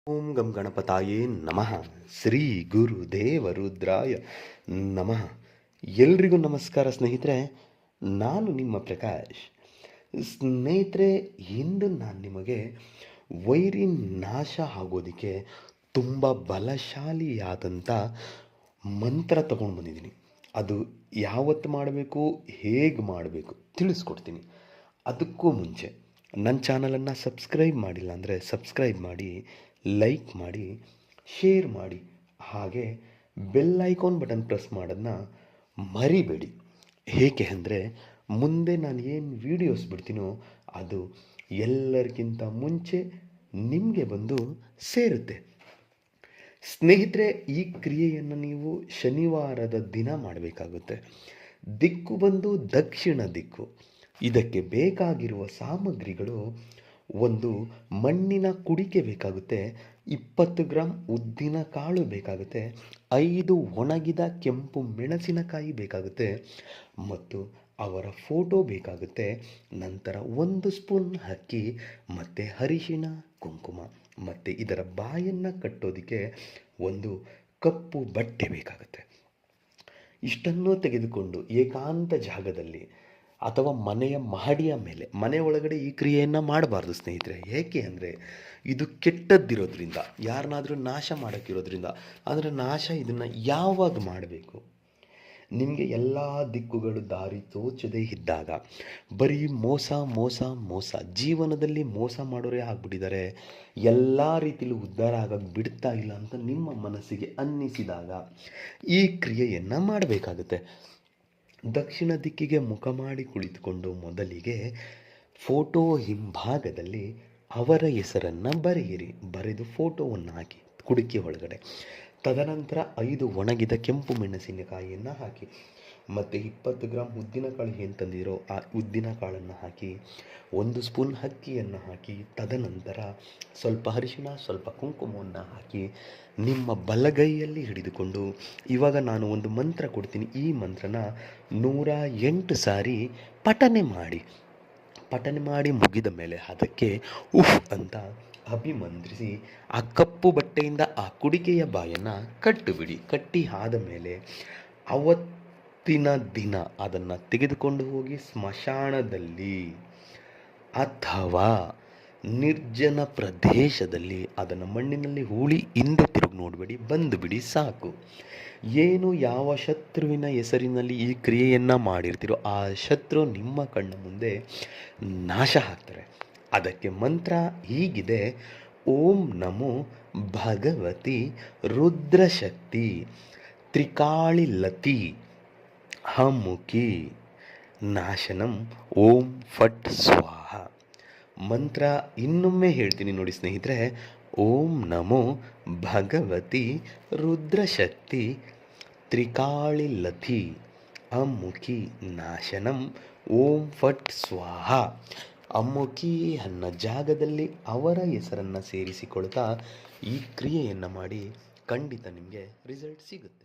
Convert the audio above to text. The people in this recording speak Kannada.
ಓಂ ಗಂ ಗಣಪತಾಯೇ ನಮಃ. ಶ್ರೀ ಗುರುದೇವ ರುದ್ರಾಯ ನಮಃ. ಎಲ್ರಿಗೂ ನಮಸ್ಕಾರ ಸ್ನೇಹಿತರೆ, ನಾನು ನಿಮ್ಮ ಪ್ರಕಾಶ್. ಸ್ನೇಹಿತರೆ, ಇಂದು ನಾನು ನಿಮಗೆ ವೈರಿ ನಾಶ ಆಗೋದಕ್ಕೆ ತುಂಬ ಬಲಶಾಲಿಯಾದಂಥ ಮಂತ್ರ ತಗೊಂಡು ಬಂದಿದ್ದೀನಿ. ಅದು ಯಾವತ್ತು ಮಾಡಬೇಕು, ಹೇಗೆ ಮಾಡಬೇಕು ತಿಳಿಸ್ಕೊಡ್ತೀನಿ. ಅದಕ್ಕೂ ಮುಂಚೆ ನನ್ನ ಚಾನಲನ್ನು ಸಬ್ಸ್ಕ್ರೈಬ್ ಮಾಡಿಲ್ಲ ಅಂದರೆ ಸಬ್ಸ್ಕ್ರೈಬ್ ಮಾಡಿ, ಲೈಕ್ ಮಾಡಿ, ಶೇರ್ ಮಾಡಿ, ಹಾಗೆ ಬೆಲ್ ಐಕಾನ್ ಬಟನ್ ಪ್ರೆಸ್ ಮಾಡೋದನ್ನ ಮರಿಬೇಡಿ. ಏಕೆ ಅಂದರೆ ಮುಂದೆ ನಾನು ಏನು ವೀಡಿಯೋಸ್ ಬಿಡ್ತೀನೋ ಅದು ಎಲ್ಲರಿಗಿಂತ ಮುಂಚೆ ನಿಮಗೆ ಬಂದು ಸೇರುತ್ತೆ. ಸ್ನೇಹಿತರೆ, ಈ ಕ್ರಿಯೆಯನ್ನು ನೀವು ಶನಿವಾರದ ದಿನ ಮಾಡಬೇಕಾಗುತ್ತೆ. ದಿಕ್ಕು ಬಂದು ದಕ್ಷಿಣ ದಿಕ್ಕು. ಇದಕ್ಕೆ ಬೇಕಾಗಿರುವ ಸಾಮಗ್ರಿಗಳು: ಒಂದು ಮಣ್ಣಿನ ಕುಡಿಕೆ ಬೇಕಾಗುತ್ತೆ, 20 ಗ್ರಾಂ ಉದ್ದಿನ ಕಾಳು ಬೇಕಾಗುತ್ತೆ, 5 ಒಣಗಿದ ಕೆಂಪು ಮೆಣಸಿನಕಾಯಿ ಬೇಕಾಗುತ್ತೆ ಮತ್ತು ಅವರ ಫೋಟೋ ಬೇಕಾಗುತ್ತೆ. ನಂತರ 1 ಸ್ಪೂನ್ ಅಕ್ಕಿ ಮತ್ತು ಅರಿಶಿಣ, ಕುಂಕುಮ ಮತ್ತು ಇದರ ಬಾಯನ್ನು ಕಟ್ಟೋದಕ್ಕೆ ಒಂದು ಕಪ್ಪು ಬಟ್ಟೆ ಬೇಕಾಗುತ್ತೆ. ಇಷ್ಟನ್ನು ತೆಗೆದುಕೊಂಡು ಏಕಾಂತ ಜಾಗದಲ್ಲಿ ಅಥವಾ ಮನೆಯ ಮಹಡಿಯ ಮೇಲೆ, ಮನೆ ಒಳಗಡೆ ಈ ಕ್ರಿಯೆಯನ್ನು ಮಾಡಬಾರ್ದು ಸ್ನೇಹಿತರೆ. ಏಕೆ ಅಂದರೆ ಇದು ಕೆಟ್ಟದ್ದಿರೋದ್ರಿಂದ, ಯಾರನ್ನಾದರೂ ನಾಶ ಮಾಡೋಕ್ಕಿರೋದ್ರಿಂದ. ಅಂದರೆ ನಾಶ ಇದನ್ನು ಯಾವಾಗ ಮಾಡಬೇಕು? ನಿಮಗೆ ಎಲ್ಲ ದಿಕ್ಕುಗಳು ದಾರಿ ತೋಚದೇ ಇದ್ದಾಗ, ಬರೀ ಮೋಸ ಮೋಸ ಮೋಸ, ಜೀವನದಲ್ಲಿ ಮೋಸ ಮಾಡೋರೇ ಆಗ್ಬಿಟ್ಟಿದ್ದಾರೆ, ಎಲ್ಲ ರೀತಿಯಲ್ಲೂ ಉದ್ಧಾರ ಆಗೋಕ್ಕೆ ಬಿಡ್ತಾ ಇಲ್ಲ ಅಂತ ನಿಮ್ಮ ಮನಸ್ಸಿಗೆ ಅನ್ನಿಸಿದಾಗ ಈ ಕ್ರಿಯೆಯನ್ನು ಮಾಡಬೇಕಾಗುತ್ತೆ. ದಕ್ಷಿಣ ದಿಕ್ಕಿಗೆ ಮುಖ ಮಾಡಿ ಕುಳಿತುಕೊಂಡು ಮೊದಲಿಗೆ ಫೋಟೋ ಹಿಂಭಾಗದಲ್ಲಿ ಅವರ ಹೆಸರನ್ನು ಬರೆಯಿರಿ. ಬರೆದು ಫೋಟೋವನ್ನು ಹಾಕಿ ಕುಡಿಕೆ ಒಳಗಡೆ. ತದನಂತರ 5 ಒಣಗಿದ ಕೆಂಪು ಮೆಣಸಿನಕಾಯಿಯನ್ನು ಹಾಕಿ ಮತ್ತು 20 ಗ್ರಾಂ ಉದ್ದಿನ ಕಾಳು ಏನು ತಂದಿರೋ ಆ ಉದ್ದಿನ ಕಾಳನ್ನು ಹಾಕಿ, 1 ಸ್ಪೂನ್ ಅಕ್ಕಿಯನ್ನು ಹಾಕಿ, ತದನಂತರ ಸ್ವಲ್ಪ ಅರಿಶಿಣ, ಸ್ವಲ್ಪ ಕುಂಕುಮವನ್ನು ಹಾಕಿ ನಿಮ್ಮ ಬಲಗೈಯಲ್ಲಿ ಹಿಡಿದುಕೊಂಡು, ಇವಾಗ ನಾನು ಒಂದು ಮಂತ್ರ ಕೊಡ್ತೀನಿ. ಈ ಮಂತ್ರನ 108 ಸಾರಿ ಪಠನೆ ಮಾಡಿ ಮುಗಿದ ಮೇಲೆ ಅದಕ್ಕೆ ಉಫ್ ಅಂತ ಅಭಿಮಂತ್ರಿಸಿ ಆ ಕಪ್ಪು ಬಟ್ಟೆಯಿಂದ ಆ ಕುಡಿಕೆಯ ಬಾಯನ್ನು ಕಟ್ಟಿಬಿಡಿ. ಕಟ್ಟಿ ಆದ ಮೇಲೆ ಅವತ್ತಿನ ದಿನ ಅದನ್ನು ತೆಗೆದುಕೊಂಡು ಹೋಗಿ ಸ್ಮಶಾನದಲ್ಲಿ ಅಥವಾ ನಿರ್ಜನ ಪ್ರದೇಶದಲ್ಲಿ ಅದನ್ನು ಮಣ್ಣಿನಲ್ಲಿ ಹೂಳಿ ಹಿಂದೆ ತಿರುಗಿ ನೋಡಬೇಡಿ, ಬಂದು ಬಿಡಿ ಸಾಕು. ಏನು ಯಾವ ಶತ್ರುವಿನ ಹೆಸರಿನಲ್ಲಿ ಈ ಕ್ರಿಯೆಯನ್ನು ಮಾಡಿರ್ತೀರೋ ಆ ಶತ್ರು ನಿಮ್ಮ ಕಣ್ಣ ಮುಂದೆ ನಾಶ ಆಗ್ತಾರೆ. ಅದಕ್ಕೆ ಮಂತ್ರ ಹೀಗಿದೆ: ಓಂ ನಮೋ ಭಗವತಿ ರುದ್ರಶಕ್ತಿ ತ್ರಿಕಾಳಿಲತಿ ಹಮುಖಿ ನಾಶನಂ ಓಂ ಫಟ್ ಸ್ವಾಹ. ಮಂತ್ರ ಇನ್ನೊಮ್ಮೆ ಹೇಳ್ತೀನಿ ನೋಡಿ ಸ್ನೇಹಿತರೆ. ಓಂ ನಮೋ ಭಗವತಿ ರುದ್ರಶಕ್ತಿ ತ್ರಿಕಾಳಿಲತಿ ಅಮುಖಿ ನಾಶನಂ ಓಂ ಫಟ್ ಸ್ವಾಹ. ಅಮ್ಮುಖಿ ಅನ್ನೋ ಜಾಗದಲ್ಲಿ ಅವರ ಹೆಸರನ್ನು ಸೇರಿಸಿಕೊಳ್ತಾ ಈ ಕ್ರಿಯೆಯನ್ನು ಮಾಡಿ, ಖಂಡಿತ ನಿಮಗೆ ರಿಸಲ್ಟ್ ಸಿಗುತ್ತೆ.